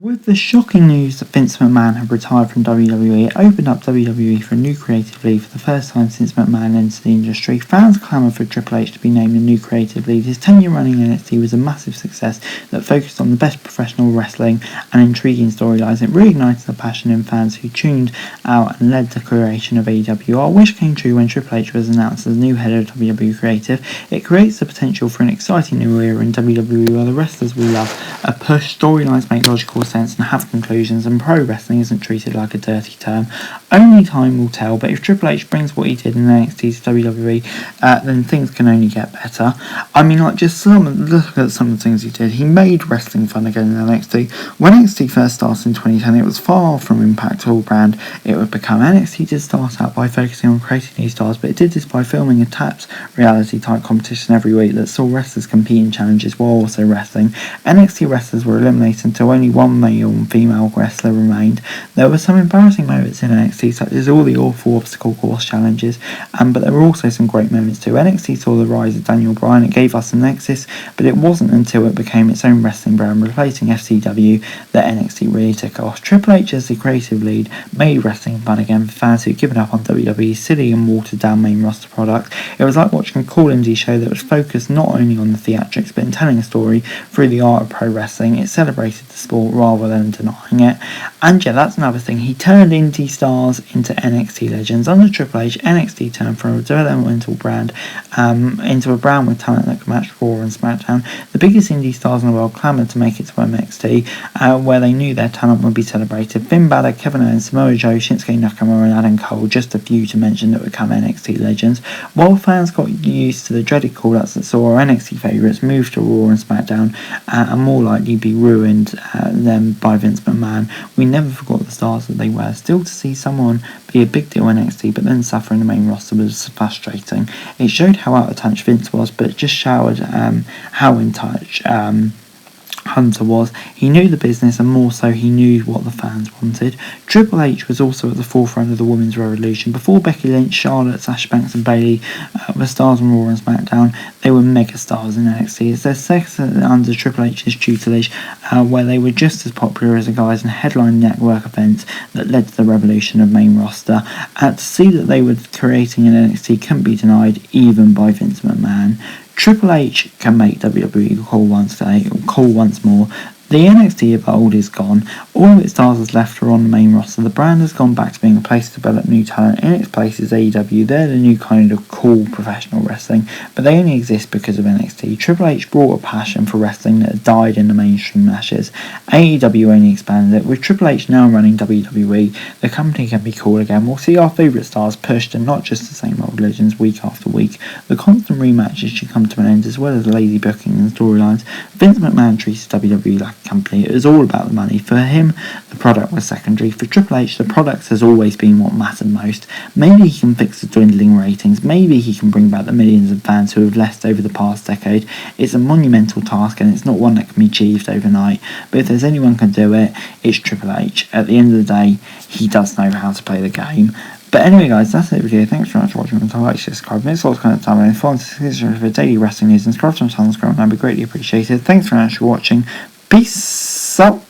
With the shocking news that Vince McMahon had retired from WWE, it opened up WWE for a new creative lead for the first time since McMahon entered the industry. Fans clamoured for Triple H to be named the new creative lead. His 10-year running NXT was a massive success that focused on the best professional wrestling and intriguing storylines. It reignited the passion in fans who tuned out and led the creation of AEW. Our wish came true when Triple H was announced as the new head of WWE Creative. It creates the potential for an exciting new era in WWE where the wrestlers we love are pushed, storylines make logical sense and have conclusions, and pro wrestling isn't treated like a dirty term. Only time will tell, but if Triple H brings what he did in NXT to WWE, then things can only get better. I mean, look at some of the things he did. He made wrestling fun again in NXT. When NXT first started in 2010, it was far from Impact or brand it would become. NXT did start out by focusing on creating new stars, but it did this by filming a tapped reality type competition every week that saw wrestlers compete in challenges while also wrestling. NXT wrestlers were eliminated until only one male and female wrestler remained. There were some embarrassing moments in NXT, such as all the awful obstacle course challenges, but there were also some great moments too. NXT saw the rise of Daniel Bryan. It gave us a nexus, but it wasn't until it became its own wrestling brand, replacing FCW, that NXT really took off. Triple H as the creative lead made wrestling fun again for fans who'd given up on WWE's silly and watered down main roster product. It was like watching a cool indie show that was focused not only on the theatrics but in telling a story through the art of pro wrestling. It celebrated the sport rather than denying it. And yeah, that's another thing. He turned indie stars into NXT legends. Under Triple H, NXT turned from a developmental brand into a brand with talent that could match Raw and SmackDown. The biggest indie stars in the world clamoured to make it to NXT, where they knew their talent would be celebrated. Finn Balor, Kevin Owens, Samoa Joe, Shinsuke Nakamura and Adam Cole, just a few to mention that become NXT legends. While fans got used to the dreaded call-outs that saw our NXT favourites move to Raw and SmackDown and more likely be ruined than by Vince McMahon, we never forgot the stars that they were. Still, to see someone be a big deal in NXT but then suffer in the main roster was frustrating. It showed how out of touch Vince was, but it just showered how in touch Hunter was. He knew the business, and more so, he knew what the fans wanted. Triple H was also at the forefront of the women's revolution. Before Becky Lynch, Charlotte, Sasha Banks and Bayley were stars on Raw and SmackDown, they were mega stars in NXT. It's their success under Triple H's tutelage, where they were just as popular as the guys and headline network events that led to the revolution of main roster. To see that they were creating an NXT couldn't be denied, even by Vince McMahon. Triple H can make WWE call once more. The NXT of old is gone. All of its stars is left are on the main roster. The brand has gone back to being a place to develop new talent. In its place is AEW. They're the new kind of cool professional wrestling, but they only exist because of NXT. Triple H brought a passion for wrestling that had died in the mainstream ashes. AEW only expanded it. With Triple H now running WWE, the company can be cool again. We'll see our favourite stars pushed and not just the same old legends week after week. The constant rematches should come to an end, as well as lazy booking and storylines. Vince McMahon treated WWE like company. It was all about the money. For him, the product was secondary. For Triple H, the product has always been what mattered most. Maybe he can fix the dwindling ratings. Maybe he can bring back the millions of fans who have left over the past decade. It's a monumental task, and it's not one that can be achieved overnight. But if there's anyone can do it, it's Triple H. At the end of the day, he does know how to play the game. But anyway, guys, that's it for the video. Thanks very much for watching. Remember to like, share, subscribe. It's all kind of time. And if you want to for daily wrestling news and subscribe to my channel, that'd be greatly appreciated. Thanks very much for watching. Peace out.